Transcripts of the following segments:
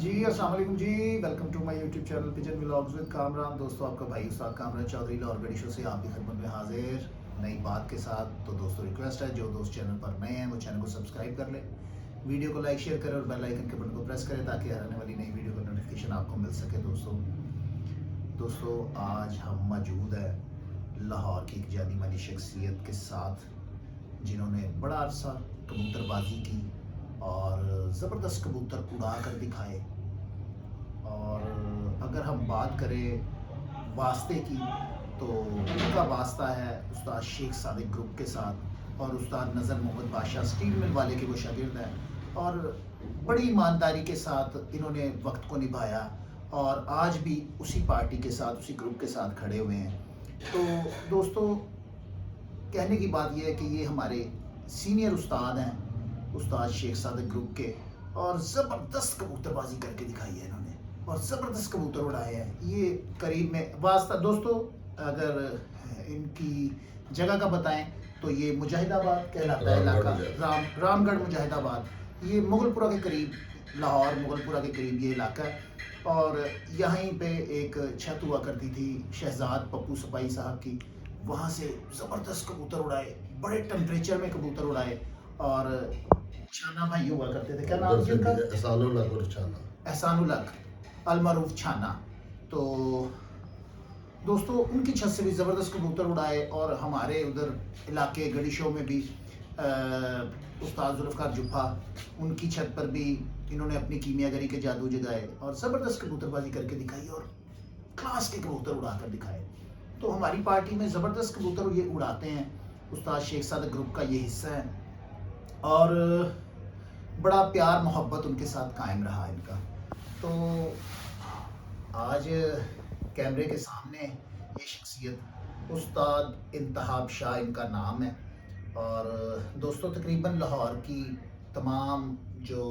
जी अस्सलाम वालेकुम जी। Welcome to my YouTube channel pigeon vlogs with Kamran. दोस्तों आपका भाई उस्ताद कामरान चौधरी लाहौर गढ़ी शो से आपकी खिदमत में हाजिर नई बात के साथ। तो दोस्तों रिक्वेस्ट है, जो दोस्त चैनल पर नए हैं वो चैनल को सब्सक्राइब कर लें, वीडियो को लाइक शेयर करें और बेल आइकन के बटन को प्रेस करें ताकि आने वाली नई वीडियो का नोटिफिकेशन आपको मिल सके। दोस्तों आज हम मौजूद है लाहौर की एक जानी मानी शख्सियत के साथ जिन्होंने बड़ा अरसा कबूतरबाजी की और ज़बरदस्त कबूतर उड़ा कर दिखाए। और अगर हम बात करें वास्ते की, तो उनका वास्ता है उस्ताद शेख सादिक ग्रुप के साथ और उस्ताद नज़र मोहम्मद बादशाह स्टील मिल वाले के वो शागिर्द हैं और बड़ी ईमानदारी के साथ इन्होंने वक्त को निभाया और आज भी उसी पार्टी के साथ उसी ग्रुप के साथ खड़े हुए हैं। तो दोस्तों कहने की बात यह है कि ये हमारे सीनियर उस्ताद हैं, उस्ताद शेख सादिक ग्रुप के, और ज़बरदस्त कबूतरबाजी करके दिखाई है इन्होंने और ज़बरदस्त कबूतर उड़ाए हैं। ये करीब में वास्ता दोस्तों अगर इनकी जगह का बताएं तो ये मुजाहिदाबाद कहलाता है इलाका, रामगढ़ मुजाहिदाबाद। ये मुगलपुरा के करीब, लाहौर मुगलपुरा के करीब ये इलाका है। और यहीं पे एक छत हुआ करती थी शहजाद पप्पू सपाई साहब की, वहाँ से ज़बरदस्त कबूतर उड़ाए, बड़े टेम्परेचर में कबूतर उड़ाए। और छाना भाई हुआ करते थे, क्या नाम है इनका? एहसानुल हक अलमरूफ छाना। तो दोस्तों उनकी छत से भी ज़बरदस्त कबूतर उड़ाए और हमारे उधर इलाके गढ़ी शो में भी उस्ताद जुल्फ़कार जुफ़ा, उनकी छत पर भी इन्होंने अपनी कीमियागरी के जादू जगाए और ज़बरदस्त कबूतरबाजी करके दिखाई और क्लास के कबूतर उड़ा कर दिखाए। तो हमारी पार्टी में ज़बरदस्त कबूतर ये उड़ाते हैं, उस्ताद शेख सादिक ग्रुप का ये हिस्सा है और बड़ा प्यार मोहब्बत उनके साथ कायम रहा इनका। तो आज कैमरे के सामने ये शख्सियत उस्ताद इंतहाब शाह इनका नाम है। और दोस्तों तकरीबन लाहौर की तमाम जो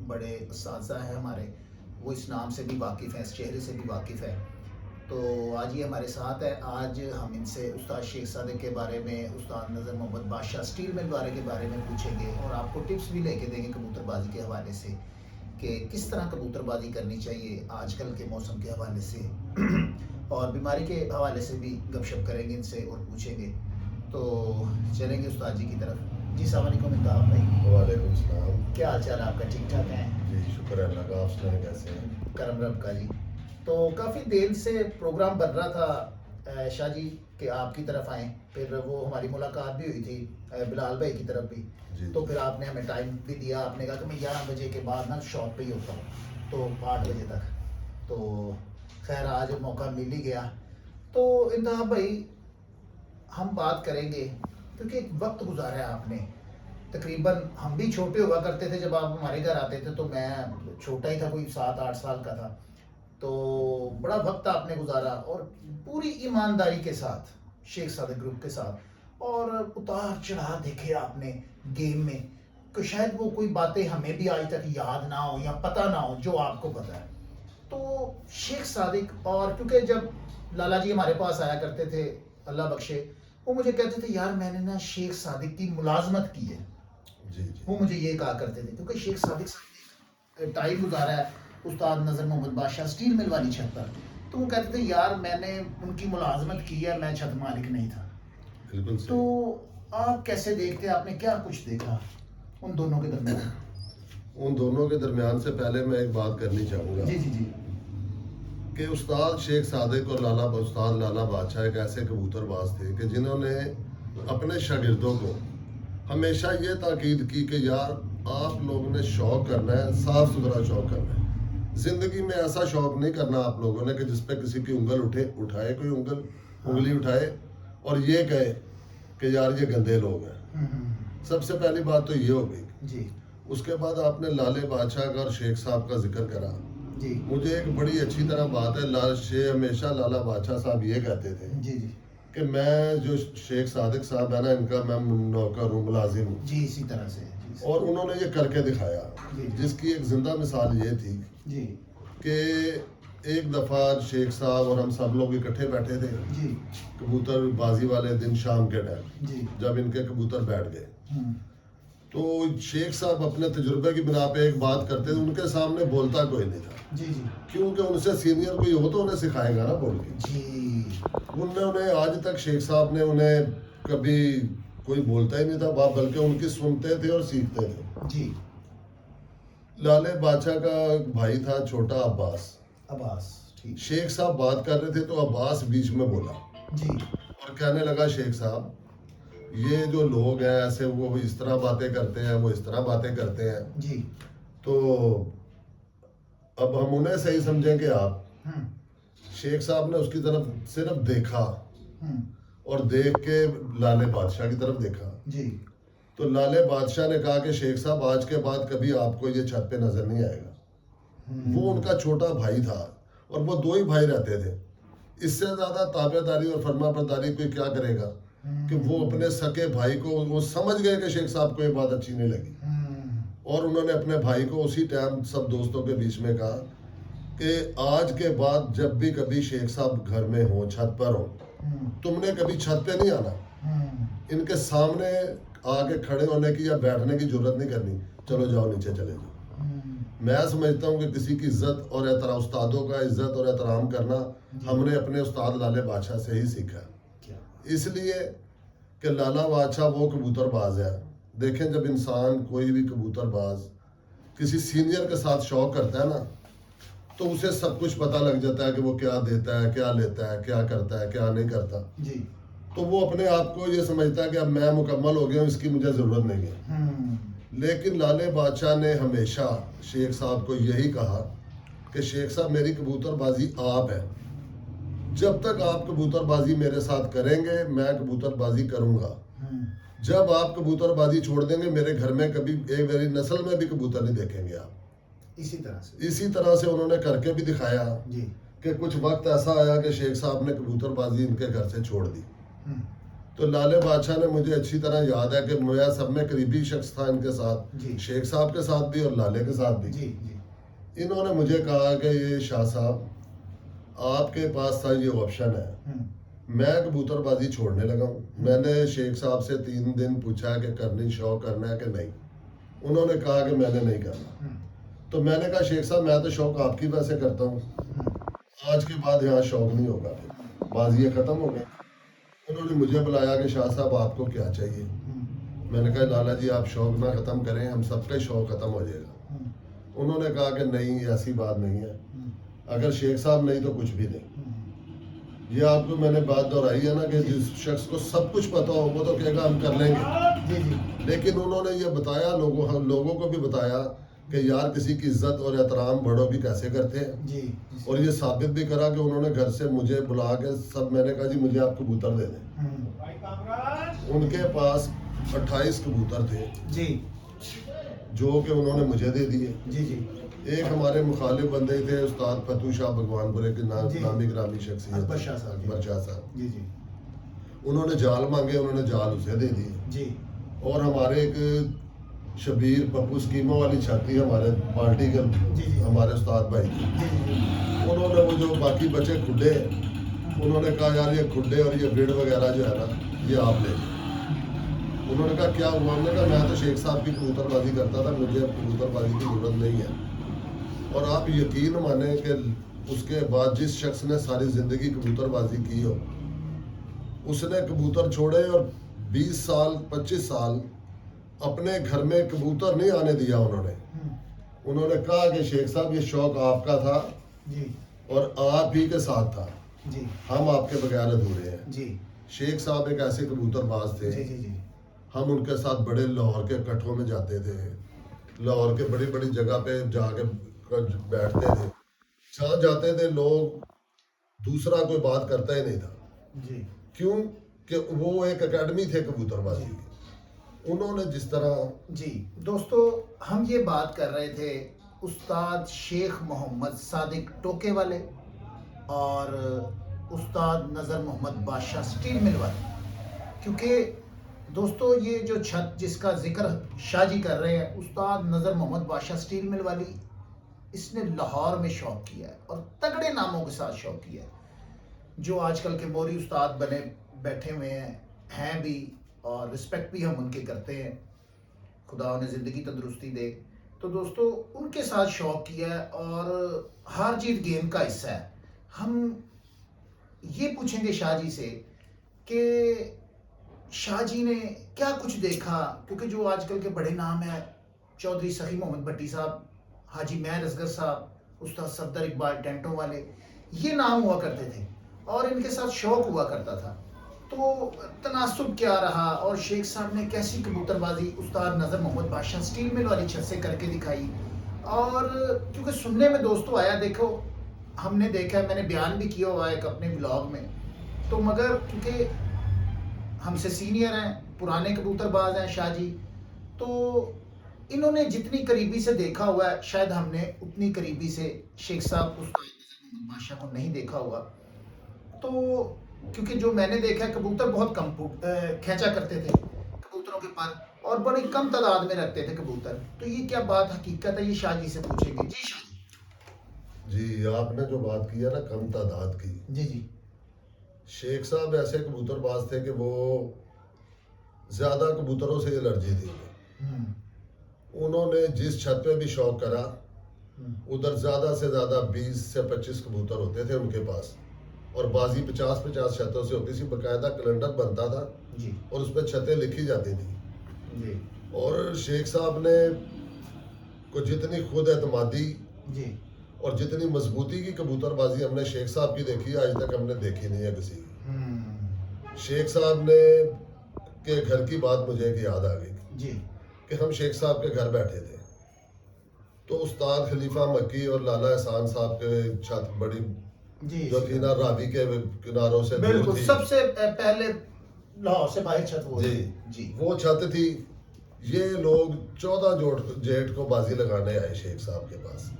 बड़े उस्ताज़ा हैं हमारे, वो इस नाम से भी वाकिफ़ हैं, इस चेहरे से भी वाकिफ़ है। तो आज ये हमारे साथ है। आज हम इनसे उस्ताद शेख सादिक के बारे में, उस्ताद नज़र मोहम्मद बादशाह स्टील मिल वाले के बारे में पूछेंगे और आपको टिप्स भी लेके देंगे कबूतरबाजी के हवाले से कि किस तरह कबूतरबाजी करनी चाहिए आजकल के मौसम के हवाले से और बीमारी के हवाले से भी गपशप करेंगे इनसे और पूछेंगे। तो चलेंगे उस्ताद जी की तरफ। जी अस्सलाम वालेकुम इंतहाब भाई। वालेकुम सलाम। क्या हाल चाल आपका? ठीक ठाक है जी शुक्र है अल्लाह का, आप सुनाएं कैसे हैं? करम रब का जी। तो काफ़ी देर से प्रोग्राम बन रहा था शाह जी कि आपकी तरफ आएँ, फिर वो हमारी मुलाकात भी हुई थी बिलाल भाई की तरफ भी। जी तो फिर आपने हमें टाइम भी दिया, आपने कहा कि मैं 11 बजे के बाद ना शॉप पे ही होता हूँ, तो 8 बजे तक। तो खैर आज मौका मिल ही गया। तो इंतहाब भाई हम बात करेंगे क्योंकि एक वक्त गुजारा है आपने, तकरीबन हम भी छोटे हुआ करते थे जब आप हमारे घर आते थे, तो मैं छोटा ही था, कोई 7-8 साल का था। तो बड़ा वक्त आपने गुजारा और पूरी ईमानदारी के साथ शेख सादिक ग्रुप के साथ, और उतार चढ़ाव देखे आपने गेम में कि शायद वो कोई बातें हमें भी आज तक याद ना हो या पता ना हो जो आपको पता है। तो शेख सादिक, और क्योंकि जब लाला जी हमारे पास आया करते थे अल्लाह बख्शे, वो मुझे कहते थे यार मैंने ना शेख सादिक की मुलाजमत की है। जी जी वो मुझे ये कहा करते थे क्योंकि शेख सादिक साहब ने टाइम गुजारा है उस्ताद नज़र मोहम्मद बादशाह स्टील मिल वाली छत पर। तो वो कहते थे यार मैंने उनकी मुलाजमत की है, मैं छत मालिक नहीं था। बिल्कुल तो सही। आप कैसे देखते हैं, आपने क्या कुछ देखा उन दोनों के दरमियान? उन दोनों के दरमियान से पहले मैं एक बात करनी चाहूँगा जी जी जी कि उस्ताद शेख सादिक और उस्ताद लाला बादशाह एक ऐसे कबूतरबाज थे कि जिन्होंने अपने शागिर्दों को हमेशा ये ताकीद की कि यार आप लोगों ने शौक़ करना है, साफ़ सुथरा शौक़ करना है। ज़िंदगी में ऐसा शौक़ नहीं करना आप लोगों ने कि जिस पे किसी की उठाए कोई उंगली उठाए और ये कहे कि यार ये गंदे लोग हैं। सबसे पहली बात तो ये हो गई जी उसके बाद आपने लाले बादशाह का और शेख साहब का जिक्र करा। जी मुझे एक बड़ी अच्छी तरह बात है, लाल शेख हमेशा लाला बादशाह साहब ये कहते थे जी जी कि मैं जो शेख सादिक साहब है ना, इनका मैं नौकर हूँ, मुलाजिम हूँ। जी इसी तरह से जी और उन्होंने ये करके दिखाया, जी जिसकी एक जिंदा मिसाल ये थी जी कि एक दफ़ा शेख साहब और हम सब लोग इकट्ठे बैठे थे जी कबूतर बाजी वाले दिन शाम के टाइम, जी जब इनके कबूतर बैठ गए। तो शेख साहब अपने तजुर्बे की बिना पे एक बात करते थे, उनके सामने बोलता कोई नहीं था। जी जी क्योंकि उनसे सीनियर कोई हो तो उन्हें सिखाएगा ना बोल के। जी उन्होंने आज तक शेख साहब ने उन्हें कभी कोई बोलता ही नहीं था बाप, बल्कि उनकी सुनते थे और सीखते थे। जी। लाले बादशाह का भाई था छोटा अब्बास। अब्बास, ठीक। शेख साहब बात कर रहे थे तो अब्बास बीच में बोला जी और कहने लगा, शेख साहब ये जो लोग हैं ऐसे वो इस तरह बातें करते हैं, वो इस तरह बातें करते हैं, जी। तो अब हम उन्हें सही समझें कि आप। हम्म शेख साहब ने उसकी तरफ सिर्फ देखा हम्म और देख के लाले बादशाह की तरफ देखा। जी। तो लाले बादशाह ने कहा कि शेख साहब आज के बाद कभी आपको ये छत पे नजर नहीं आएगा। वो उनका छोटा भाई था और वो दो ही भाई रहते थे। इससे ज्यादा ताबेदारी और फर्मा बरदारी कोई क्या करेगा कि वो अपने सके भाई को, वो समझ गए कि शेख साहब को ये बात अच्छी नहीं लगी और उन्होंने अपने भाई को उसी टाइम सब दोस्तों के बीच में कहा कि आज के बाद जब भी कभी शेख साहब घर में हो, छत पर हो, तुमने कभी छत पे नहीं आना, इनके सामने आके खड़े होने की या बैठने की जरूरत नहीं करनी, चलो जाओ नीचे चले जाओ। मैं समझता हूँ कि किसी की इज्जत और एहतराम, उस्तादों का इज्जत और एहतराम करना हमने अपने उस्ताद लाले बादशाह से ही सीखा। इसलिए कि लाला बादशाह वो कबूतरबाज है। देखें, जब इंसान कोई भी कबूतरबाज किसी सीनियर के साथ शौक करता है ना, तो उसे सब कुछ पता लग जाता है कि वो क्या देता है, क्या लेता है, क्या करता है, क्या नहीं करता जी। तो वो अपने आप को ये समझता है कि अब मैं मुकम्मल हो गया हूँ, इसकी मुझे ज़रूरत नहीं है। लेकिन लाले बादशाह ने हमेशा शेख साहब को यही कहा कि शेख साहब मेरी कबूतरबाजी आप है, जब तक आप कबूतरबाजी मेरे साथ करेंगे मैं कबूतरबाजी करूंगा। जब आप कबूतरबाजी छोड़ देंगे मेरे घर में कभी एक मेरी नस्ल में भी कबूतर नहीं देखेंगे आप। इसी तरह से उन्होंने करके भी दिखाया जी। कि कुछ वक्त ऐसा आया कि शेख साहब ने कबूतरबाजी इनके घर से छोड़ दी। तो लाले बादशाह ने, मुझे अच्छी तरह याद है कि मैं सब में करीबी शख्स था इनके साथ, शेख साहब के साथ भी और लाले के साथ भी। जी जी। इन्होंने मुझे कहा कि ये शाह साहब आपके पास था ये ऑप्शन है, मैं कबूतरबाजी छोड़ने लगा हूँ। मैंने शेख साहब से 3 दिन पूछा कि करनी शौक करना है कि नहीं, उन्होंने कहा कि मैंने नहीं करना। तो मैंने कहा शेख साहब मैं तो शौक आपकी वजह से करता हूँ, आज के बाद यहाँ शौक नहीं होगा, फिर बाजी खत्म हो गई। उन्होंने मुझे बुलाया कि शाह साहब आपको क्या चाहिए। मैंने कहा लाला जी आप शौक ना ख़त्म करें, हम सबका शौक ख़त्म हो जाएगा। उन्होंने कहा कि नहीं ऐसी बात नहीं है, अगर शेख साहब नहीं तो कुछ भी नहीं। ये आपको मैंने बात दोहराई है ना कि जिस शख्स को सब कुछ पता हो वो तो कहेगा हम कर लेंगे। जी जी। लेकिन उन्होंने ये बताया, लोगों को भी बताया कि यार किसी की इज्जत और एहतराम बड़ों भी कैसे करते हैं जी। और ये साबित भी करा कि उन्होंने घर से मुझे बुला के सब, मैंने कहा जी मुझे आप कबूतर दे दें। उनके पास 28 कबूतर थे जी। जो कि उन्होंने मुझे दे दिए। जी जी। एक हमारे मुखालिफ बंदे थे उस्ताद फतू शाह भगवानपुरे के नामी ग्रामी शख्सियत अकबर शाह साहब। अकबर शाह साहब। जी जी। उन्होंने जाल मांगे, उन्होंने जाल उसे दे दिए। जी। और हमारे एक शबीर पप्पू स्कीमों वाली छाती हमारे पार्टी के जी। हमारे उस्ताद भाई थे, जी जी। उन्होंने वो जो बाकी बचे खुड्डे, उन्होंने कहा यार ये खुड्डे और ये ब्रिड वगैरह जो है ना ये आप ले। उन्होंने कहा क्या हुआ? हमने कहा मैं तो शेख साहब की कबूतरबाजी करता था, मुझे अब कबूतरबाजी की जरूरत नहीं है। और आप यकीन माने कि उसके बाद जिस शख्स ने सारी ज़िंदगी कबूतरबाजी की हो, उसने कबूतर छोड़े और 20 साल 25 साल अपने घर में कबूतर नहीं आने दिया। उन्होंने कहा कि शेख साहब ये शौक आपका था जी। और आप ही के साथ था, जी। हम आपके बगैर अधूरे हैं। जी। शेख साहब एक ऐसे कबूतरबाज थे। जी जी। जी। हम उनके साथ बड़े लाहौर के कट्ठों में जाते थे, लाहौर के बड़ी बड़ी जगह पे जाके बैठते थे, जहाँ जाते थे लोग दूसरा कोई बात करता ही नहीं था। जी। क्यों कि वो एक एकेडमी थे कबूतरबाजी की। उन्होंने जिस तरह जी दोस्तों, हम ये बात कर रहे थे उस्ताद शेख मोहम्मद सादिक टोके वाले और उस्ताद नज़र मोहम्मद बादशाह स्टील मिल वाले। क्योंकि दोस्तों ये जो छत जिसका जिक्र शाह जी कर रहे हैं, उस्ताद नज़र मोहम्मद बादशाह स्टील मिल वाली, इसने लाहौर में शौक किया है और तगड़े नामों के साथ शौक किया है, जो आजकल के मोरी उस्ताद बने बैठे हुए हैं भी और रिस्पेक्ट भी हम उनके करते हैं। खुदा उन्हें ज़िंदगी तंदुरुस्ती दे। तो दोस्तों उनके साथ शौक किया है और हार जीत गेम का हिस्सा है। हम ये पूछेंगे शाह जी से कि शाह जी ने क्या कुछ देखा, क्योंकि जो आजकल के बड़े नाम हैं, चौधरी सखी मोहम्मद भट्टी साहब, हाजी महर असगर साहब, उस्ताद सफदर इकबाल टेंटों वाले, ये नाम हुआ करते थे और इनके साथ शौक हुआ करता था। तो तनासुब क्या रहा और शेख साहब ने कैसी कबूतरबाजी उस्ताद नज़र मोहम्मद बादशाह स्टील मिल वाली छत से करके दिखाई। और क्योंकि सुनने में दोस्तों आया, देखो हमने देखा है, मैंने बयान भी किया हुआ है एक अपने ब्लॉग में, तो मगर क्योंकि हमसे सीनियर हैं, पुराने कबूतरबाज हैं शाह जी, तो इन्होंने जितनी करीबी से देखा हुआ है शायद हमने उतनी करीबी से शेख साहब उस्ताद नज़र मोहम्मद बादशाह को नहीं देखा होगा। तो क्योंकि जो मैंने देखा है, कबूतर बहुत कम खींचा करते थे कबूतरों के पर और बड़ी कम तादाद में रखते थे कबूतर। तो ये क्या बात हकीकत है, ये शाह जी से पूछेंगे। जी शाह जी, आपने जो बात की है ना कम तादाद की, जी। जी शेख साहब ऐसे कबूतरबाज थे कि वो ज़्यादा कबूतरों से एलर्जी थी। उन्होंने जिस छत पे भी शौक करा, उधर ज़्यादा से ज़्यादा 20 से 25 कबूतर होते थे उनके पास, और बाजी 50-50 छतों से होती थी। बाकायदा कैलेंडर बनता था जी और उस पर छतें लिखी जाती थी। जी और शेख साहब ने को जितनी खुद एतमादी जी और जितनी मजबूती की कबूतरबाजी हमने शेख साहब की देखी है, आज तक हमने देखी नहीं है किसी की। शेख साहब ने के घर की बात मुझे एक याद आ गई जी कि हम शेख साहब के घर बैठे थे, तो उस्ताद खलीफा मक्की और लाला एहसान साहब के छत बड़ी जी जो थी ना रावी के किनारों से दूर बिल्कुल थी। सबसे पहले लाहौर से बाहर छत वो जी जी वो छत थी। ये लोग 14 जेठ को बाजी लगाने आए शेख साहब के पास।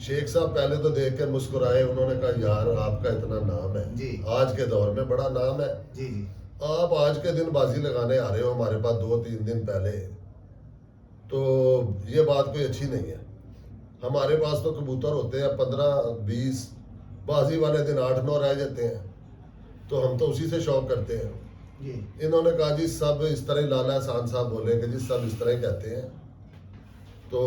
शेख साहब पहले तो देख कर मुस्कुराए, उन्होंने कहा यार आपका इतना नाम है जी आज के दौर में, बड़ा नाम है, जी जी आप आज के दिन बाजी लगाने आ रहे हो हमारे पास 2-3 दिन पहले, तो ये बात कोई अच्छी नहीं है। हमारे पास तो कबूतर होते हैं 15-20, बाजी वाले दिन 8-9 रह जाते हैं, तो हम तो उसी से शौक करते हैं। जी इन्होंने कहा जी सब इस तरह ही, लाला एहसान साहब बोले कि जी सब इस तरह ही कहते हैं, तो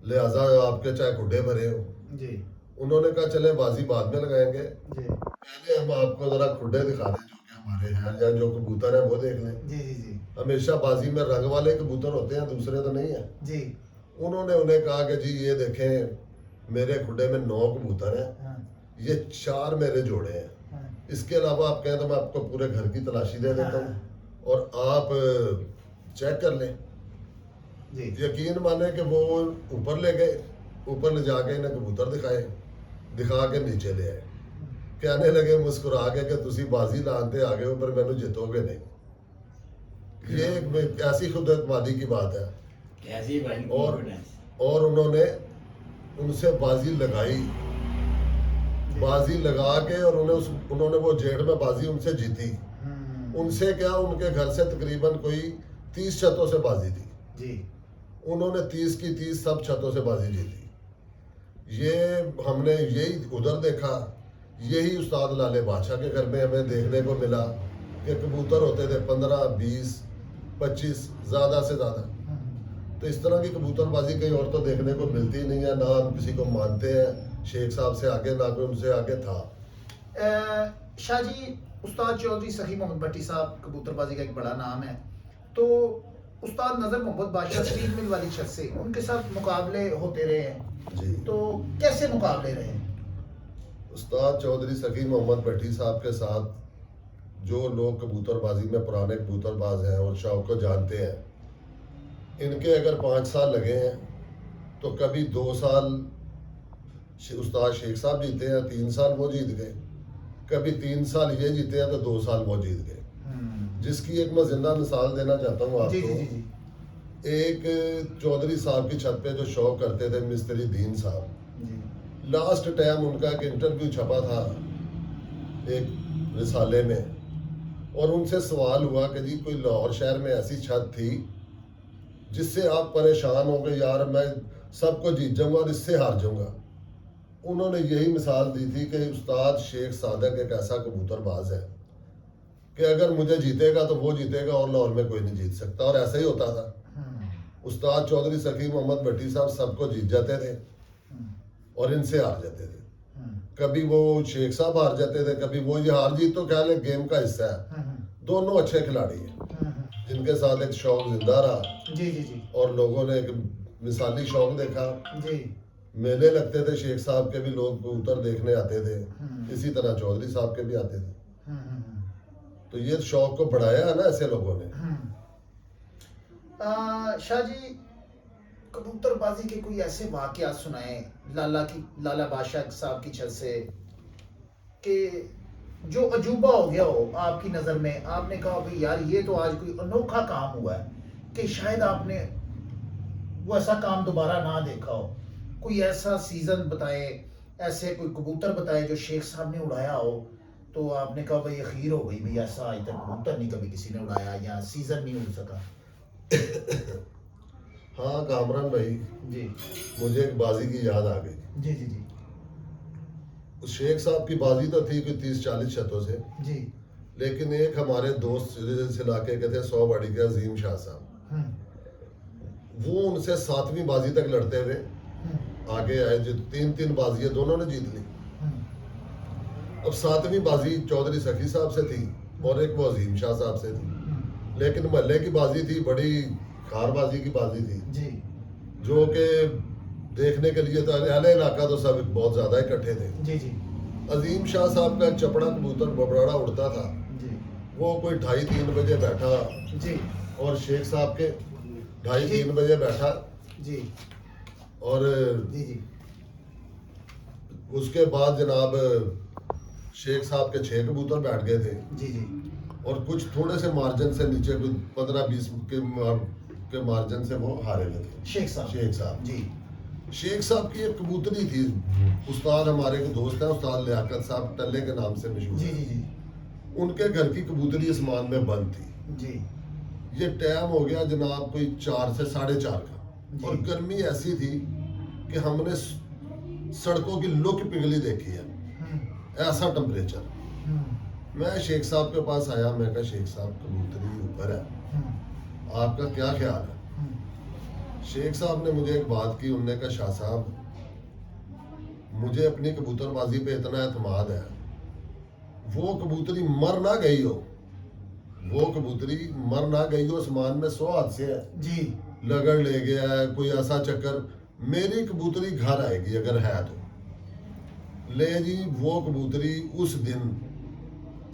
लिहाजा आपके चाहे खुड्डे भरे हो। जी उन्होंने कहा चले बाजी बाद में लगाएंगे, जी पहले हम आपको जरा खुड्डे दिखा दें जो कि हमारे हैं, या जो कबूतर है वो देख लें। जी जी हमेशा बाजी में रंग वाले कबूतर होते हैं, दूसरे तो नहीं है। जी उन्होंने उन्हें कहा कि जी ये देखें मेरे खुड्डे में 9 कबूतर हैं, हाँ ये 4 मेरे जोड़े हैं, हाँ इसके अलावा आप कहें तो मैं आपको पूरे घर की तलाशी दे देता हूँ और आप चेक कर लें। जी यकीन माने कि वो ऊपर ले गए, ऊपर ले जाके इन्हें कबूतर दिखा के नीचे ले आए, कहने लगे मुस्कुरा के कि तुसी बाजी लाते आ गए हो पर मैंने जितोगे नहीं। ये एक ऐसी खुद एतमादी की बात है। कैसी भाई और confidence? और उन्होंने उनसे बाजी लगाई, बाजी लगा के, और उन्होंने वो जेठ में बाजी उनसे जीती। उनसे क्या, उनके घर से तकरीबन कोई 30 छतों से बाजी थी, जी उन्होंने 30 की 30 सब छतों से बाजी जीती। ये हमने यही उधर देखा, यही उस्ताद लाले बादशाह के घर में हमें देखने को मिला कि कबूतर होते थे 15-20-25 ज़्यादा से ज़्यादा। तो इस तरह की कबूतरबाजी कहीं और तो देखने को मिलती नहीं है, ना हम किसी को मानते हैं शेख साहब से आगे, ना कोई उनसे आगे था। शाह जी, उस्ताद चौधरी सखी मोहम्मद भट्टी साहब कबूतरबाजी का एक बड़ा नाम है, तो उस्ताद नज़र मोहम्मद बादशाह स्टील मिल वाली छत से उनके साथ मुकाबले होते रहे हैं, जी, तो कैसे मुकाबले रहे? उस्ताद चौधरी सखी मोहम्मद भट्टी साहब के साथ जो लोग कबूतरबाजी में पुराने कबूतरबाज हैं और शौक को जानते हैं, इनके अगर 5 साल लगे हैं तो कभी 2 साल उस्ताद शेख साहब जीते हैं, 3 साल वो जीत गए, कभी 3 साल ये जीते हैं तो 2 साल वो जीत गए। जिसकी एक मैं जिंदा मिसाल देना चाहता हूँ जी जी आपको। जी जी एक चौधरी साहब की छत पे जो शौक करते थे मिस्त्री दीन साहब, जी लास्ट टाइम उनका एक इंटरव्यू छपा था एक रिसाले में, और उनसे सवाल हुआ कि जी कोई लाहौर शहर में ऐसी छत थी जिससे आप परेशान हो गए, यार मैं सबको जीत जाऊंगा और इससे हार जाऊंगा। उन्होंने यही मिसाल दी थी कि उस्ताद शेख सादक एक ऐसा कबूतरबाज है कि अगर मुझे जीतेगा तो वो जीतेगा और लाहौर में कोई नहीं जीत सकता, और ऐसा ही होता था। उस्ताद चौधरी सखी मोहम्मद भट्टी साहब सबको जीत जाते थे और इनसे हार जाते थे। कभी वो शेख साहब हार जाते थे, कभी वो, ये हार जीत तो ख्याल है गेम का हिस्सा है। दोनों अच्छे खिलाड़ी हैं जिनके साथ एक शौक जिंदा रहा। जी जी जी। और लोगों ने एक मिसाली शौक देखा जी। मेले लगते थे, शेख साहब के भी लोग कबूतर देखने आते थे, इसी तरह चौधरी साहब के भी आते थे। तो ये शौक को बढ़ाया है ना ऐसे लोगों ने। शाह जी, कबूतरबाजी के कोई ऐसे वाकयात सुनाए लाला बादशाह साहब की छत से कि जो अजूबा हो गया हो आपकी नज़र में, आपने कहा भाई यार ये तो आज कोई अनोखा काम हुआ है कि शायद आपने वो ऐसा काम दोबारा ना देखा हो। कोई ऐसा सीजन बताए, ऐसे कोई कबूतर बताए जो शेख साहब ने उड़ाया हो तो आपने कहा भाई खीर हो गई, भाई ऐसा आज तक कबूतर नहीं कभी किसी ने उड़ाया या सीजन नहीं उड़ सका। हाँ कामरान भाई जी मुझे एक बाजी की याद आ गई। जी जी जी उस शेख साहब की बाजी तो थी कोई 30-40 शतों से, जी। लेकिन एक हमारे दोस्त इस इलाके के थे 100 बाड़ी के अजीम शाह साहब, वो उनसे 7वीं बाजी तक लड़ते हुए आगे आए, जो 3-3 बाजियां दोनों ने जीत ली। अब 7वीं बाजी चौधरी सखी साहब से थी और एक वो अजीम शाह साहब से थी, लेकिन महल्ले की बाजी थी, बड़ी खारबाजी की बाजी थी जी जो कि देखने के लिए तो अहले इलाका तो सब बहुत ज्यादा इकट्ठे थे। जी जी अजीम शाह साहब का चपड़ा कबूतर बबराड़ा उड़ता था, जी वो कोई 2:30-3 बजे बैठा, जी और शेख साहब के 2:30-3 बजे बैठा, जी और जी जी उसके बाद जनाब शेख साहब के 6 कबूतर बैठ गए थे, जी जी और कुछ थोड़े से मार्जिन से नीचे कोई 15-20 के मार्जिन से वो हारे हुए थे शेख साहब। शेख साहब। जी शेख साहब की एक कबूतरी थी, उस्ताद हमारे के दोस्त हैं, उस्ताद लियाकत साहब टल्ले के नाम से मशहूर जी है। जी जी उनके घर की कबूतरी आसमान में बंद थी। जी ये टाइम हो गया जनाब कोई 4 से 4:30 का, जी। और गर्मी ऐसी थी कि हमने सड़कों की लुक पिघली देखी है, ऐसा टेम्परेचर। मैं शेख साहब के पास आया, मैं कहा शेख साहब कबूतरी ऊपर है, आपका क्या ख्याल है? शेख साहब ने मुझे एक बात की, उन्होंने कहा शाह साहब मुझे अपनी कबूतरबाजी पे इतना एतमाद है, वो कबूतरी मर ना गई हो, वो कबूतरी मर ना गई हो, आसमान में 100 हादसे है जी लगड़ ले गया है, कोई ऐसा चक्कर, मेरी कबूतरी घर आएगी अगर है तो। ले जी वो कबूतरी उस दिन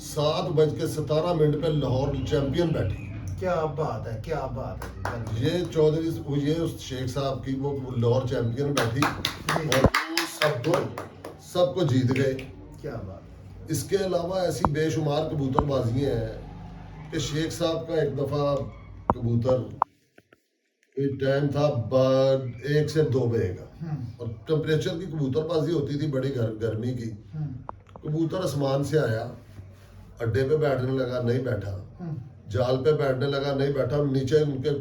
7:17 पे लाहौर चैंपियन बैठी। क्या बात है, क्या बात है। ये चौधरी, ये उस शेख साहब की वो लाहौर चैंपियन बैठी और वो सबको जीत गए। क्या बात। इसके अलावा ऐसी बेशुमार कबूतरबाजियां हैं कि शेख साहब का एक दफा कबूतर, टाइम था 1 से 2 बजे का, और टेम्परेचर की कबूतरबाजी होती थी बड़ी गर्मी की। कबूतर आसमान से आया, अड्डे पे बैठने लगा, नहीं बैठा, जाल पे बैठने लगा, नहीं बैठा, नीचे उनके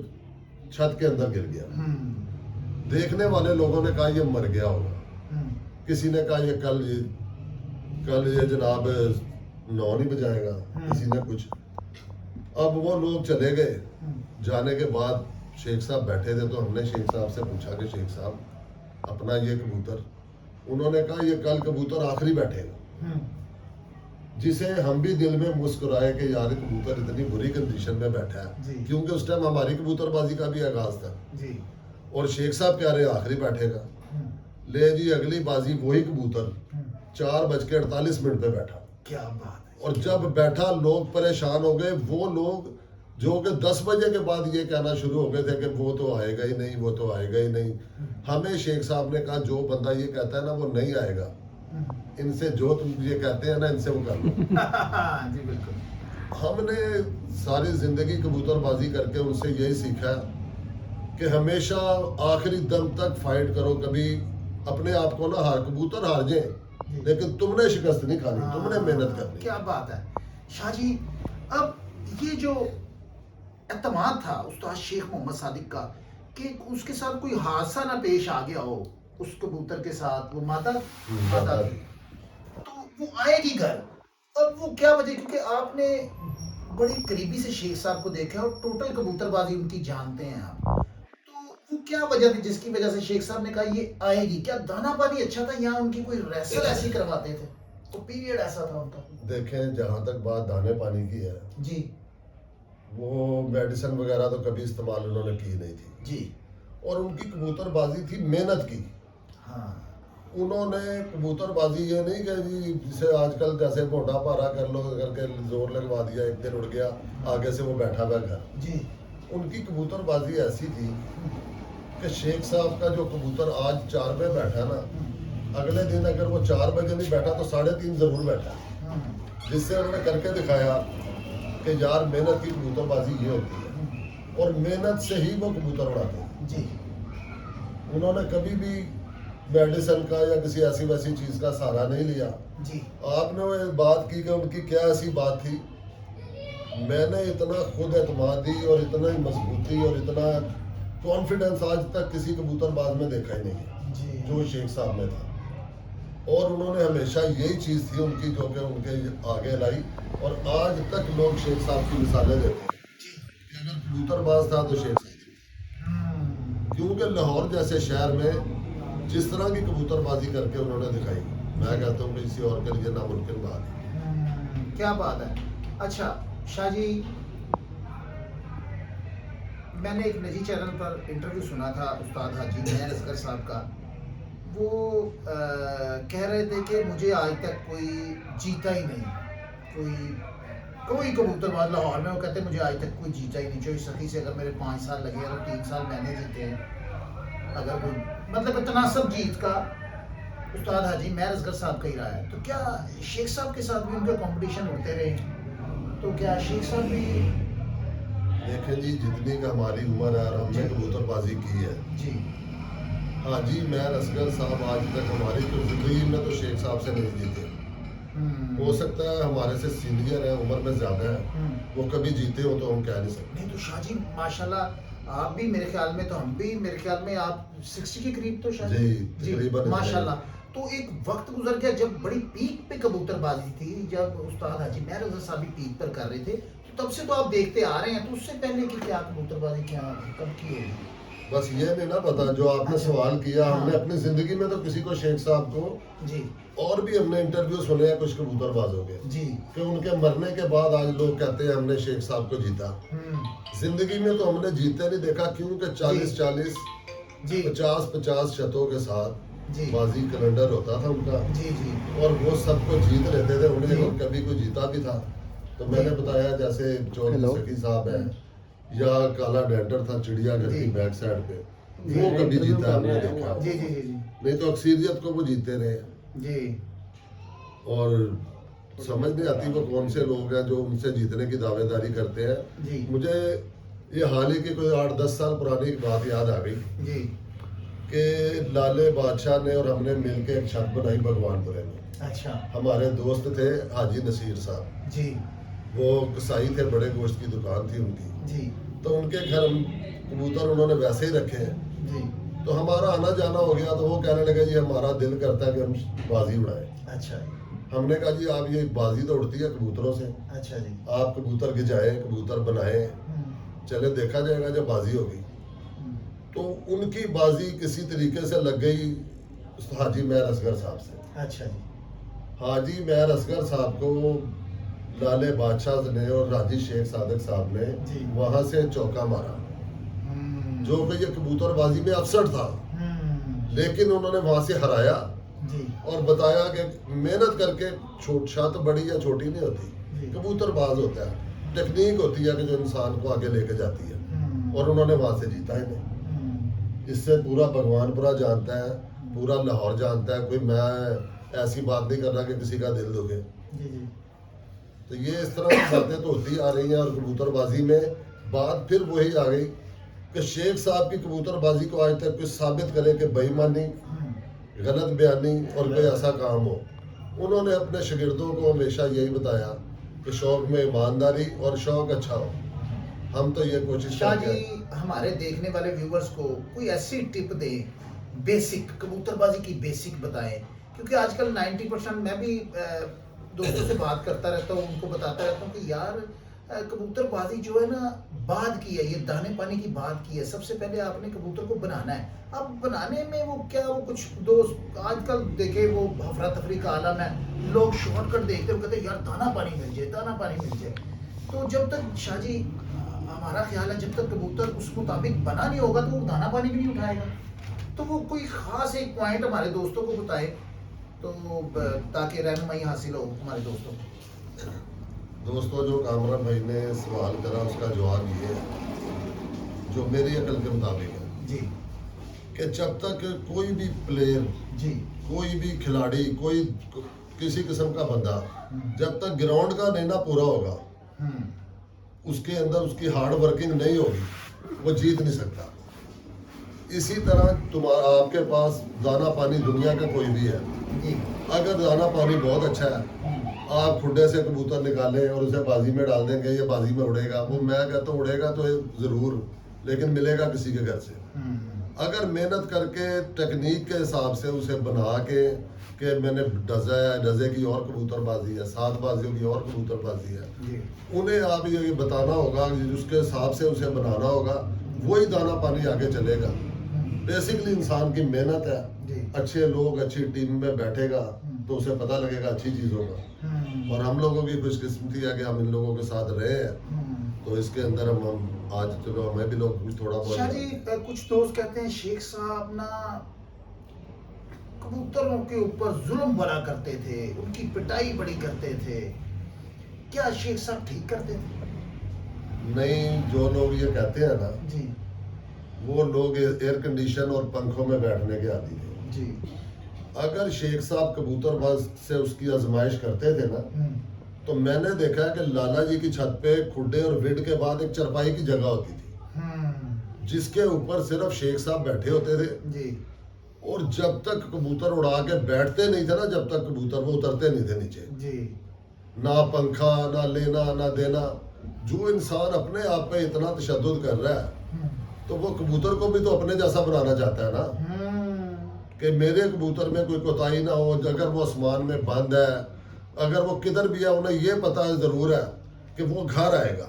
छत के अंदर गिर गया। देखने वाले लोगों ने कहा ये मर गया होगा, किसी ने कहा ये कल ये जनाब 9 नहीं बजाएगा, किसी ने कुछ। अब वो लोग चले गए, जाने के बाद शेख साहब बैठे थे, तो हमने शेख साहब से पूछा कि शेख साहब अपना ये कबूतर, उन्होंने कहा ये कल कबूतर आखिरी बैठेगा, जिसे हम भी दिल में मुस्कुराए कि यार कबूतर इतनी बुरी कंडीशन में बैठा है, क्योंकि उस टाइम हमारी कबूतरबाजी का भी आगाज था जी। और शेख साहब कह रहे आखिरी बैठेगा। ले जी अगली बाजी वही कबूतर 4:48 पे बैठा। क्या बात है। और जब बैठा लोग परेशान हो गए, वो लोग जो कि 10 बजे के बाद ये कहना शुरू हो गए थे कि वो तो आएगा ही नहीं, वो तो आएगा ही नहीं। हमें शेख साहब ने कहा जो बंदा ये कहता है ना वो नहीं आएगा, इनसे जो तुम ये कहते हैं ना इनसे वो कर लो। जी बिल्कुल। हमने सारी जिंदगी कबूतरबाजी करके उनसे यही सीखा कि हमेशा आखिरी दम तक फाइट करो, कभी अपने आप को ना कबूतर हार जाए लेकिन तुमने शिकस्त नहीं खानी, तुमने मेहनत करनी। क्या बात है शाह जी। अब ये जो एतमाद था उस्ताद शेख मोहम्मद सादिक का कि उसके साथ कोई हादसा ना पेश आ गया हो उस कबूतर के साथ, वो माता थी, तो वो आएगी घर, अब वो क्या वजह, क्योंकि आपने बड़ी करीबी से शेख साहब को देखा और टोटल कबूतरबाजी उनकी जानते हैं आप। तो वो क्या वजह थी जिसकी वजह से शेख साहब ने कहा ये आएगी? क्या दाना पानी अच्छा था या उनकी कोई रेसल ऐसी करवाते थे? तो पीरियड ऐसा था उनका। देखें, जहाँ तक बात दाने पानी की है जी वो मेडिसिन वगैरह तो कभी इस्तेमाल उन्होंने की नहीं थी जी। और उनकी कबूतरबाजी थी मेहनत की। हाँ उन्होंने कबूतरबाजी ये नहीं कि जी जिसे आजकल जैसे मोटा पारा कर लो करके जोर लगवा दिया, एक दिन उड़ गया, आगे से वो बैठा हुआ घर। जी। उनकी कबूतरबाजी ऐसी थी कि शेख साहब का जो कबूतर आज 4 बजे बैठा ना, अगले दिन अगर वो 4 बजे नहीं बैठा तो 3:30 जरूर बैठा, जिससे उन्होंने करके दिखाया कि यार मेहनत की कबूतरबाजी ये होती है और मेहनत से ही वो कबूतर उड़ाते हैं। जी उन्होंने कभी भी मेडिसिन का या किसी ऐसी वैसी चीज़ का सहारा नहीं लिया। जी। आपने वो बात की कि उनकी क्या ऐसी बात थी, मैंने इतना खुद एतमादी और इतना मजबूती और इतना कॉन्फिडेंस आज तक किसी कबूतरबाज में देखा ही नहीं है जी। जो शेख साहब में था। और उन्होंने हमेशा यही चीज़ थी उनकी जो कि उनके आगे लाई और आज तक लोग शेख साहब की मिसालें देते हैं कि अगर कबूतरबाज था तो शेख साहब। क्योंकि लाहौर जैसे शहर में जिस तरह की कबूतरबाजी करके उन्होंने दिखाई, मैं कहता हूँ कि किसी और के लिए नामुमकिन बात है। क्या बात है। अच्छा शाह जी, मैंने एक निजी चैनल पर इंटरव्यू सुना था उस्ताद हाजी मैर असगर साहब का। वो कह रहे थे कि मुझे आज तक कोई जीता ही नहीं, कोई कबूतरबाज लाहौर में। वो कहते मुझे आज तक कोई जीता ही नहीं। चोई सखी से अगर मेरे 5 साल लगे और 3 साल मैंने जीते हैं, अगर कोई मतलब तनासब जीत का उस्ताद हाजी मैर असगर साहब का ही रहा है। तो क्या शेख साहब के साथ भी उनके कंपटीशन होते रहे? तो क्या शेख साहब भी? देखें जी, जितनी का हमारी उम्र है और हमने कबूतरबाजी की है जी हाजी मैर असगर साहब आज तक हमारी तो जिंदगी में तो शेख साहब से नहीं जीते। हो सकता है हमारे से सीनियर है, उम्र में ज्यादा है, वो कभी जीते हो तो हम कह नहीं सकते। नहीं तो शाह जी माशाल्लाह आप भी, मेरे ख्याल में तो हम भी, मेरे ख्याल में आप 60 के करीब तो शायद। जी जी तकरीबन माशाल्लाह। तो एक वक्त गुजर गया जब बड़ी पीक पे कबूतरबाजी थी, जब उस्ताद हाजी मैर असगर साहब भी पीक पर कर रहे थे, तो तब से तो आप देखते आ रहे हैं। तो उससे पहले की क्या कबूतरबाजी क्या कब की होगी? बस ये नहीं ना पता जो आपने अच्छा। सवाल किया। हाँ। हमने अपनी जिंदगी में तो किसी को शेख साहब को जी और भी हमने इंटरव्यू सुने हैं कुछ कबूतरबाजों के जी। कि उनके मरने के बाद आज लोग कहते हैं हमने शेख साहब को जीता। जिंदगी में तो हमने जीते नहीं देखा, क्योंकि 40-40 जी 50-50 शतों के साथ जी बाजी कैलेंडर होता था उनका जी जी और वो सबको जीत लेते थे। उन्हें जी। और कभी कोई जीता भी था तो मैंने बताया जैसे चौधरी सकी साहब है या काला डेंटर था चिड़ियाघर की बैक साइड पे, वो कभी जीता हमने देखा। जी जी जी नहीं तो अक्सरियत को वो जीते रहे। जी और समझ नहीं आती वो कौन से लोग हैं जो उनसे जीतने की दावेदारी करते हैं। जी मुझे ये हाल ही की कोई 8-10 साल पुरानी एक बात याद आ गई जी। कि लाले बादशाह ने और हमने मिलके एक छत बनाई भगवानपुरे में। अच्छा हमारे दोस्त थे हाजी नसीर साहब, जी वो कसाई थे, बड़े गोश्त की दुकान थी उनकी। जी तो उनके घर हम कबूतर उन्होंने वैसे ही रखे हैं। जी। तो हमारा आना जाना हो गया तो वो कहने लगे जी हमारा दिल करता है कि हम बाजी उड़ाएं। अच्छा हमने कहा जी आप ये बाजी तो उड़ती है कबूतरों से, अच्छा जी। आप कबूतर गिजाएं, कबूतर बनाएं, चले देखा जाएगा जब बाजी होगी। तो उनकी बाजी किसी तरीके से लग गई हाजी मैर असगर साहब से। अच्छा जी। हाजी मैर असगर साहब को लाले बादशाह ने और राजी शेख सादिक साहब जी। ने वहां से चौका मारा, जो कि ये कबूतरबाजी में अफसर था, लेकिन उन्होंने वहां से हराया जी और बताया कि मेहनत करके छत बड़ी या छोटी नहीं जी। होती, कबूतरबाज होता है, टेक्निक होती है कि जो इंसान को आगे लेके जाती है। और उन्होंने वहां से जीता ही नहीं। इससे पूरा भगवानपुरा जानता है, पूरा लाहौर जानता है। कोई मैं ऐसी बात नहीं कर रहा कि किसी का दिल दुखे। जी जी। तो ये इस तरह की बातें तो होती आ रही हैं। और कबूतरबाजी में बात फिर वही आ गई कि शेख साहब की कबूतरबाजी को आज तक कुछ साबित करे कि बेईमानी, गलत बयानी और कोई ऐसा काम हो। उन्होंने अपने शागिर्दों को हमेशा यही बताया कि शौक में ईमानदारी और शौक अच्छा हो। हम तो ये कोशिश शाह करते जी हैं। हमारे देखने वाले व्यूवर्स को कोई ऐसी टिप दे, बेसिक कबूतरबाजी की बेसिक बताएं, क्योंकि आजकल 90% मैं भी दोस्तों से बात करता रहता हूँ, उनको बताता रहता हूँ कि यार कबूतरबाजी जो है ना बाद की है, ये दाने पानी की बात की है। सबसे पहले आपने कबूतर को बनाना है। अब बनाने में वो क्या, वो कुछ दोस्त आजकल देखे वो हफरा तफरी का आलम है, लोग शॉर्टकट देखते हुए कहते हैं यार दाना पानी मिल जाए, दाना पानी मिल जाए। तो जब तक शाहजी हमारा ख्याल है जब तक कबूतर उस मुताबिक बना नहीं होगा तो वो दाना पानी भी नहीं उठाएगा। तो वो कोई खास एक पॉइंट हमारे दोस्तों को बताए तो ताकि रहनुमाई हासिल हो हमारे दोस्तों को। दोस्तों, जो कामरान भाई ने सवाल करा उसका जवाब ये है जो मेरी अकल के मुताबिक है जी कि जब तक कोई भी प्लेयर, जी कोई भी खिलाड़ी, कोई किसी किस्म का बंदा हम्म, जब तक ग्राउंड का लेना पूरा होगा, हम्म, उसके अंदर उसकी हार्ड वर्किंग नहीं होगी, वो जीत नहीं सकता। इसी तरह तुम्हारा आपके पास दाना पानी दुनिया का कोई भी है, जी अगर दाना पानी बहुत अच्छा है, आप खुडे से कबूतर निकालें और उसे बाजी में डाल देंगे, ये बाजी में उड़ेगा, वो मैं कहता हूँ उड़ेगा तो ज़रूर, लेकिन मिलेगा किसी के घर से। अगर मेहनत करके टेक्निक के हिसाब से उसे बना के मैंने डजा है, डजे की और कबूतरबाजी है, 7 बाजियों की और कबूतरबाजी है, जी उन्हें आप ये बताना होगा कि उसके हिसाब से उसे बनाना होगा, वही दाना पानी आगे चलेगा। बेसिकली इंसान की मेहनत है, जी अच्छे लोग अच्छी टीम में बैठेगा तो उसे पता लगेगा अच्छी चीज़ों का। और हम लोगों की खुशकिस्मती है कि हम इन लोगों के साथ रहे हैं, तो इसके अंदर हम आज चलो हमें भी लोग कुछ थोड़ा बहुत। शाह जी कुछ दोस्त कहते हैं शेख साहब ना कबूतरों के ऊपर जुल्म बड़ा करते थे, उनकी पिटाई बड़ी करते थे। क्या शेख साहब ठीक करते थे? नहीं, जो लोग ये कहते हैं ना, जी वो लोग एयर कंडीशन और पंखों में बैठने के आदी थे। जी अगर शेख साहब कबूतरबाज से उसकी आजमाइश करते थे ना, तो मैंने देखा है कि लाला जी की छत पे खुडे और विड के बाद एक चरपाई की जगह होती थी जिसके ऊपर सिर्फ शेख साहब बैठे होते थे। जी और जब तक कबूतर उड़ा के बैठते नहीं थे ना, जब तक कबूतर वो उतरते नहीं थे नीचे, जी ना पंखा ना लेना ना देना। जो इंसान अपने आप पे इतना तशद्दुद कर रहा है तो वो कबूतर को भी तो अपने जैसा बनाना चाहता है ना, कि मेरे कबूतर में कोई कोताही ना हो। अगर वो आसमान में बंद है, अगर वो किधर भी है, उन्हें ये पता है ज़रूर है कि वो घर आएगा।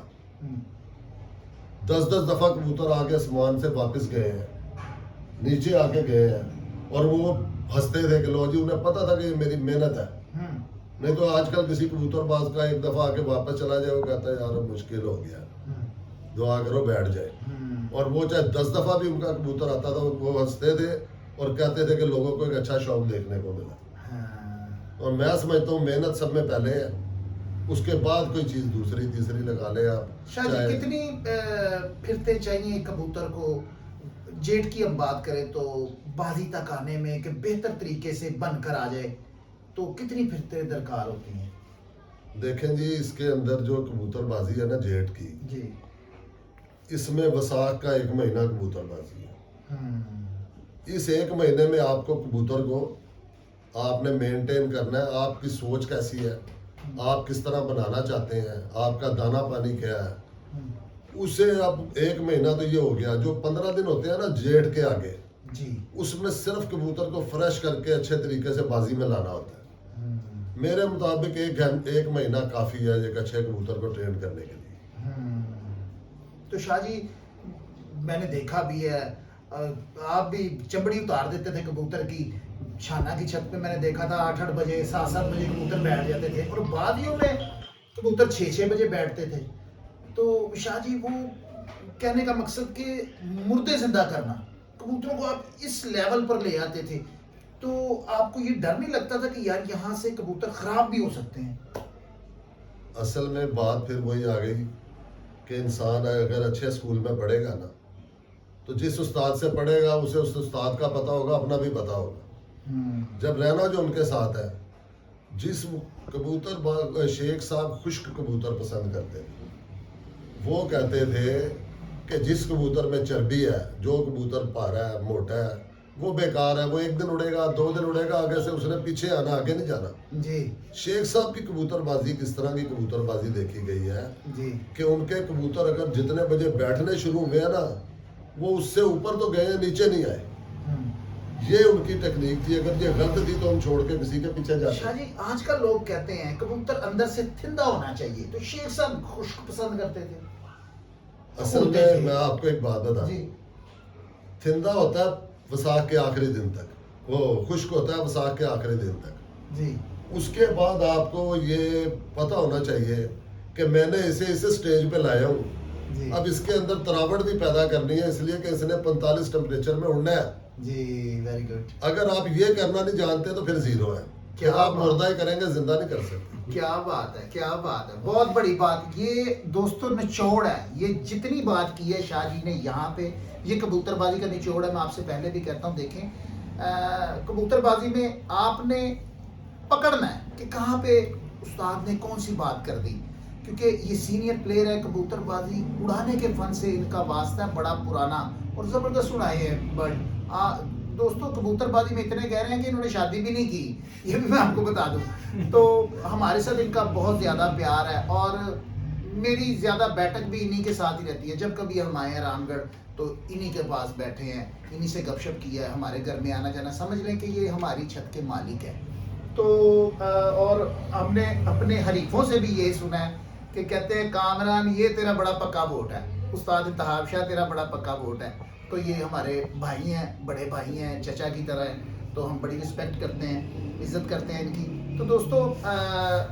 10-10 दफ़ा कबूतर आके आसमान से वापस गए हैं, नीचे आके गए हैं, और वो हंसते थे कि लो जी, उन्हें पता था कि ये मेरी मेहनत है। नहीं तो आजकल किसी कबूतरबाज का एक दफ़ा आके वापस चला जाए, वो कहता है यार अब मुश्किल हो गया, दुआ करो बैठ जाए। और वो चाहे 10 दफ़ा भी उनका कबूतर आता था, वो हंसते थे और कहते थे कि लोगों को एक अच्छा शौक देखने को मिला। और मैं समझता हूँ मेहनत सब में पहले है, उसके बाद कोई चीज़ दूसरी तीसरी लगा ले आप। शाह जी कितनी फिरते चाहिए कबूतर को? जेट की हम बात करें तो बाजी तक आने में कि बेहतर तरीके से बनकर आ जाए तो कितनी फिरते दरकार होती हैं? देखें जी, इसके अंदर जो कबूतरबाजी है ना जेठ की, जी इसमें वसाख का 1 महीना कबूतरबाजी है। इस 1 महीने में आपको कबूतर को आपने मेंटेन करना है। आपकी सोच कैसी है, आप किस तरह बनाना चाहते हैं, आपका दाना पानी क्या है, उसे अब 1 महीना तो ये हो गया। जो 15 दिन होते हैं ना जेठ के आगे, जी उसमें सिर्फ कबूतर को फ्रेश करके अच्छे तरीके से बाजी में लाना होता है। मेरे मुताबिक एक महीना काफ़ी है एक अच्छे कबूतर को ट्रेन करने के लिए। तो शाह जी मैंने देखा भी है, आप भी चमड़ी उतार देते थे कबूतर की। शाना की छत पे मैंने देखा था 8-8 बजे 7-7 बजे कबूतर बैठ जाते थे और वादियों में कबूतर 6-6 बजे बैठते थे। तो शाह जी वो कहने का मकसद कि मुर्दे जिंदा करना, कबूतरों को आप इस लेवल पर ले आते थे, तो आपको ये डर नहीं लगता था कि यार यहाँ से कबूतर खराब भी हो सकते हैं? असल में बात फिर वही आ गई कि इंसान अगर अच्छे स्कूल में पढ़ेगा ना, तो जिस उस्ताद से पढ़ेगा उसे उस उस्ताद का पता होगा, अपना भी पता होगा। जब रहना जो उनके साथ है, जिस कबूतर शेख साहब खुश्क कबूतर पसंद करते थे, वो कहते थे कि जिस कबूतर में चर्बी है, जो कबूतर पारा है, मोटा है, वो बेकार है। वो 1 दिन उड़ेगा, 2 दिन उड़ेगा, आगे से उसने पीछे आना, आगे नहीं जाना। जी शेख साहब की कबूतरबाजी किस तरह की कबूतरबाजी देखी गई है जी कि उनके कबूतर अगर जितने बजे बैठने शुरू हुए हैं ना, वो उससे ऊपर तो गए, नीचे नहीं आए। ये उनकी टेक्निक थी। अगर ये गलत थी तो हम छोड़ के किसी के पीछे जाते। शाह जी आजकल लोग कहते हैं कबूतर अंदर से थिंदा होना चाहिए, तो शेख साहब खुश्क पसंद करते थे। असल में मैं आपको एक बात बता, जी थिंदा होता है वसाख के आखिरी दिन तक, वो खुश्क होता है वसाख के आखिरी दिन तक। जी उसके बाद आपको ये पता होना चाहिए कि मैंने इसे इस स्टेज पे लाया हूँ। जी अब इसके अंदर तरावट भी पैदा करनी है, इसलिए कि इसने 45 टेम्परेचर में उड़ना है। जी वेरी गुड। अगर आप ये करना नहीं जानते तो फिर जीरो है। क्या क्या आप बात। मुर्दा ही करेंगे, जिंदा नहीं कर सकते। क्या बात है, क्या बात है, बहुत बड़ी बात। ये दोस्तों निचोड़ है, ये जितनी बात की है शाह जी ने यहाँ पे, ये कबूतरबाजी का निचोड़ है। मैं आपसे पहले भी कहता हूँ, देखें कबूतरबाजी में आपने पकड़ना है कि कहाँ पे उस्ताद ने कौन सी बात कर दी, क्योंकि ये सीनियर प्लेयर है। कबूतरबाजी उड़ाने के फन से इनका वास्ता है बड़ा पुराना और ज़बरदस्त उड़ाए हैं बर्ड। दोस्तों कबूतरबाजी में इतने गहरे हैं कि इन्होंने शादी भी नहीं की, ये भी मैं आपको बता दूं। तो हमारे साथ इनका बहुत ज़्यादा प्यार है और मेरी ज़्यादा बैठक भी इन्हीं के साथ ही रहती है। जब कभी हम आए हैं रामगढ़ तो इन्हीं के पास बैठे हैं, इन्हीं से गपशप किया है। हमारे घर में आना जाना, समझ लें कि ये हमारी छत के मालिक है। तो और हमने अपने हरीफों से भी यही सुना है कि कहते हैं कामरान ये तेरा बड़ा पक्का वोट है, उस्ताद इत्तेहाब शाह तेरा बड़ा पक्का वोट है। तो ये हमारे भाई हैं, बड़े भाई हैं, चचा की तरह हैं, तो हम बड़ी रिस्पेक्ट करते हैं, इज़्ज़त करते हैं इनकी। तो दोस्तों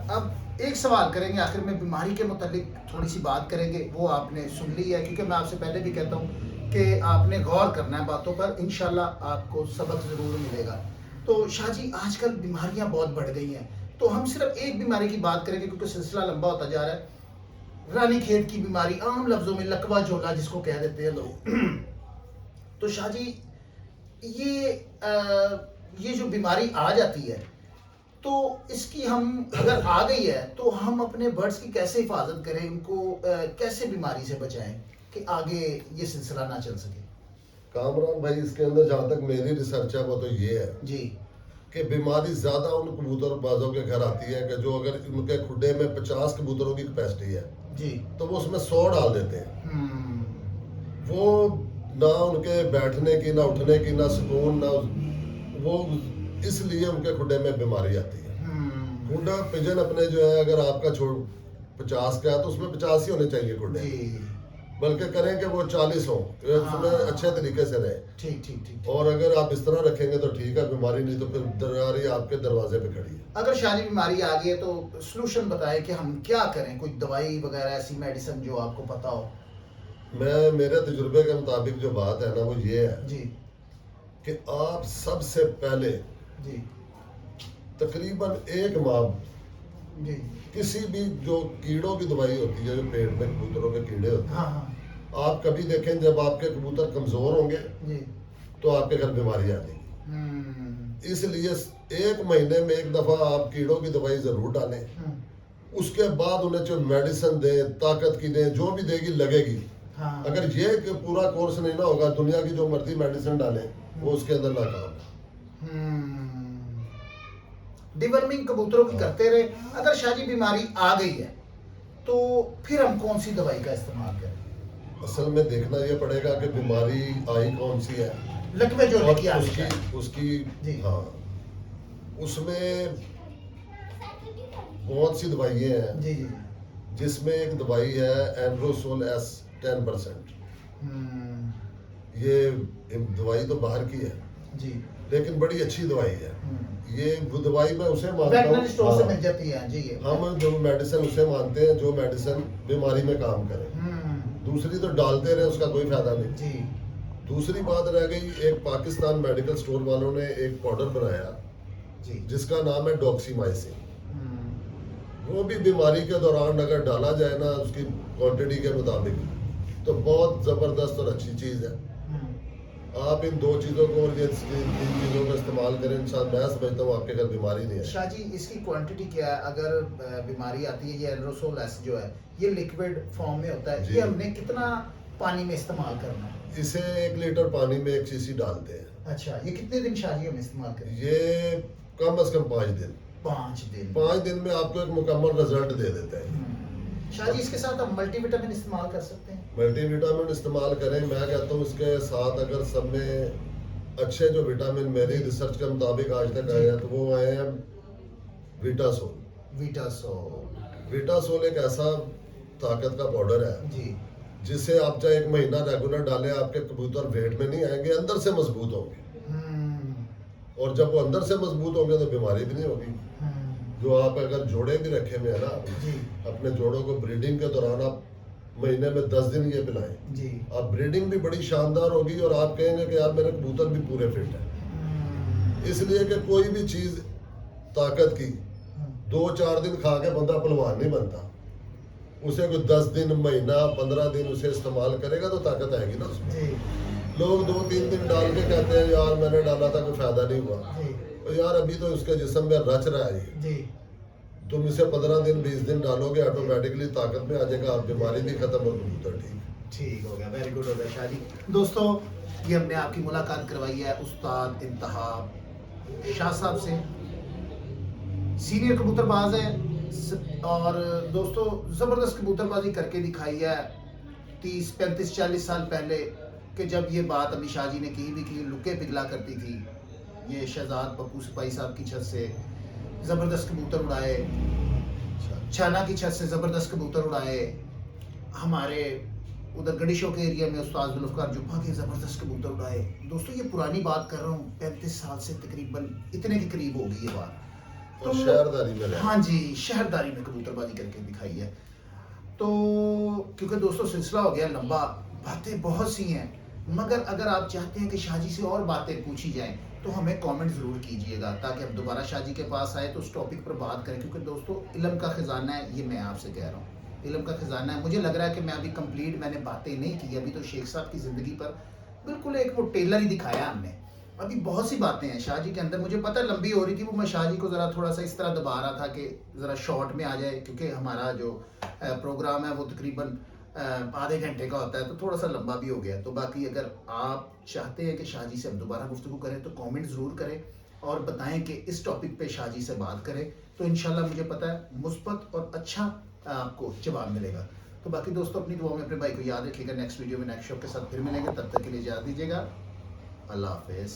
अब एक सवाल करेंगे आखिर में, बीमारी के मुतालिक थोड़ी सी बात करेंगे। वो आपने सुन ली है, क्योंकि मैं आपसे पहले भी कहता हूँ कि आपने गौर करना है बातों पर, इंशाल्लाह आपको सबक ज़रूर मिलेगा। तो शाह जी आजकल बीमारियाँ बहुत बढ़ गई हैं, तो हम सिर्फ एक बीमारी की बात करेंगे क्योंकि सिलसिला लंबा होता जा रहा है। रानी खेत की बीमारी, आम लफ्ज़ों में लकवा झोला जिसको कह देते हैं लोग। तो शाह जी ये जो बीमारी आ जाती है, तो इसकी हम अगर आ गई है तो हम अपने बर्ड्स की कैसे हिफाजत करें, उनको कैसे बीमारी से बचाएं कि आगे ये सिलसिला ना चल सके। कामरान भाई, इसके अंदर जहाँ तक मेरी रिसर्च है वो तो ये है जी कि बीमारी ज्यादा उन कबूतरबाजों के घर आती है कि जो अगर उनके खुड्डे में 50 कबूतरों की कैपेसिटी है जी तो वो उसमें 100 डाल देते हैं। वो ना उनके बैठने की, ना उठने की, ना सुकून, ना वो, इसलिए उनके खुड्डे में बीमारी आती है। खुड्डा पिजन अपने जो है, अगर आपका छोड़ 50 का है तो उसमें 50 ही होने चाहिए खुड्डे, जी बल्कि करें कि वो 40 हो, उसमें अच्छे तरीके से रहे। ठीक ठीक ठीक। और अगर आप इस तरह रखेंगे तो ठीक है, बीमारी नहीं तो फिर दरारी आपके दरवाजे पे खड़ी है। अगर शादी बीमारी आ गई है तो सलूशन बताएं कि हम क्या करें, कोई दवाई वगैरह ऐसी मेडिसिन जो आपको पता हो। मैं मेरे तजुर्बे के मुताबिक जो बात है ना वो ये है जी कि आप सबसे पहले जी तकरीबन 1 माह जी किसी भी जो कीड़ों की दवाई होती है, जो पेट में कबूतरों के कीड़े होते हैं, हाँ हाँ आप कभी देखें जब आपके कबूतर कमजोर होंगे जी तो आपके घर बीमारी आ जाएगी। इसलिए 1 महीने में 1 दफा आप कीड़ों की दवाई जरूर डालें। उसके बाद उन्हें जो मेडिसिन दें, ताकत की दें, जो भी देगी लगेगी। हाँ अगर ये कि पूरा कोर्स नहीं ना होगा, दुनिया की जो मर्जी मेडिसिन डालें वो उसके अंदर नाकाम है। डिवर्मिंग कबूतरों की करते रहे। अगर शादी बीमारी आ गई है तो फिर हम कौन सी दवाई का इस्तेमाल करें। असल में देखना ये पड़ेगा कि बीमारी आई कौन सी है, लकवे जो और की उसकी उसकी जी। हाँ, उसमें बहुत सी दवाइयाँ हैं, जी जी जिसमें एक दवाई है एंड्रोसोल एस 10%। ये दवाई तो बाहर की है जी लेकिन बड़ी अच्छी दवाई है। ये वो दवाई मैं उसे मानता वेटनरी हूँ, स्टोर से हाँ, मिल जाती है जी। ये हम जो मेडिसिन उसे मानते हैं जो मेडिसिन बीमारी में काम करे। दूसरी तो डालते रहे, उसका कोई फायदा नहीं। जी दूसरी बात रह गई, एक पाकिस्तान मेडिकल स्टोर वालों ने एक पाउडर बनाया जी जिसका नाम है डॉक्सीमाइसिन। वो भी बीमारी के दौरान अगर डाला जाए ना उसकी क्वांटिटी के मुताबिक तो बहुत ज़बरदस्त और अच्छी चीज़ है। आप इन 2 चीज़ों को और ये 3 चीज़ों का इस्तेमाल करें, इंसान, मैं समझता हूँ आपके घर बीमारी नहीं है। शाह जी इसकी क्वांटिटी क्या है, अगर बीमारी आती है, ये एंड्रोसोल एस जो है ये लिक्विड फॉर्म में होता है, जी। ये हमने कितना पानी में इस्तेमाल करना है। इसे 1 लीटर पानी में 1 शीशी डालते हैं। अच्छा, ये कितने दिन शाह जी हम इस्तेमाल करें। ये कम से कम 5 दिन। 5 दिन। 5 दिन में आपको एक मुकम्मल रिजल्ट दे देता है। शाह जी इसके साथ हम मल्टीविटामिन इस्तेमाल कर सकते हैं। मल्टीविटामिन इस्तेमाल करें, मैं कहता हूँ इसके साथ अगर सब में अच्छे जो विटामिन मेरी रिसर्च के मुताबिक आज तक आए हैं तो वो आए हैं वीटासोल। वीटासोल एक ऐसा ताकत का पाउडर है जी जिसे आप चाहे 1 महीना रेगुलर डालें, आपके कबूतर वेट में नहीं आएंगे, अंदर से मजबूत होंगे। हम्म, और जब वो अंदर से मजबूत होंगे तो बीमारी भी नहीं होगी। जो आप अगर जोड़े भी रखे हुए हैं ना, जी अपने जोड़ों को ब्रीडिंग के दौरान आप महीने में 10 दिन ये पिलाएं, जी आप ब्रीडिंग भी बड़ी शानदार होगी और आप कहेंगे कि यार मेरे कबूतर भी पूरे फिट है। इसलिए कि कोई भी चीज ताकत की 2-4 दिन खा के बंदा पहलवान नहीं बनता। उसे कोई 10 दिन, महीना, 15 दिन उसे इस्तेमाल करेगा तो ताकत आएगी ना उसमें। जी लोग 2-3 दिन डाल के कहते हैं यार मैंने डाला था कोई फायदा नहीं हुआ। जी तो यार अभी तो उसके जिस्म में रच रहा है ये। जी तुम इसे 15 दिन 20 दिन डालोगे, ऑटोमेटिकली ताकत में आ जाएगा, आप बीमारी भी खत्म और कबूतर ठीक। ठीक हो गया, वेरी गुड हो गया शाह जी। दोस्तों ये हमने आपकी मुलाकात करवाई है उस्ताद इंतहा शाह साहब से, सीनियर कबूतरबाज है और दोस्तों ज़बरदस्त कबूतरबाजी करके दिखाई है 30, 35, 40 साल पहले कि जब ये बात अभी शाह जी ने कही भी कि लुके पिघला करती थी। ये शहजाद पप्पू सिपाही साहब की छत से ज़बरदस्त कबूतर उड़ाए, छाना की छत से ज़बरदस्त कबूतर उड़ाए, हमारे उधर गणेशों के एरिया में उस्ताद जुल्फ़कार जुब्बा के ज़बरदस्त कबूतर उड़ाए। दोस्तों ये पुरानी बात कर रहा हूँ, 35 साल से तकरीबन इतने के करीब होगी ये बात। और शहरदारी में हाँ जी, शहरदारी में कबूतरबाजी करके दिखाई है। तो क्योंकि दोस्तों सिलसिला हो गया लंबा, बातें बहुत सी हैं, मगर अगर आप चाहते हैं कि शाह जी से और बातें पूछी जाएं तो हमें कमेंट ज़रूर कीजिएगा ताकि हम दोबारा शाह जी के पास आए तो उस टॉपिक पर बात करें। क्योंकि दोस्तों इल्म का ख़जाना है, ये मैं आपसे कह रहा हूँ, इल्म का ख़जाना है। मुझे लग रहा है कि मैं अभी कंप्लीट मैंने बातें नहीं की, अभी तो शेख साहब की ज़िंदगी पर बिल्कुल एक वो टेलर ही दिखाया हमने। अभी बहुत सी बातें हैं शाह जी के अंदर, मुझे पता है लंबी हो रही थी, वो मैं शाह जी को ज़रा थोड़ा सा इस तरह दबा रहा था कि ज़रा शॉर्ट में आ जाए, क्योंकि हमारा जो प्रोग्राम है वो तकरीबन आधे घंटे का होता है, तो थोड़ा सा लंबा भी हो गया। तो बाकी अगर आप चाहते हैं कि शाह जी से हम दोबारा गुफ्तगू करें तो कमेंट ज़रूर करें और बताएं कि इस टॉपिक पे शाह जी से बात करें, तो इंशाल्लाह मुझे पता है मुस्बत और अच्छा आपको जवाब मिलेगा। तो बाकी दोस्तों अपनी दुआ में अपने भाई को याद रखिएगा। नेक्स्ट वीडियो में नेक्स्ट शो के साथ फिर मिलेंगे, तब तक के लिए इजाज़त दीजिएगा। अल्लाह हाफिज़।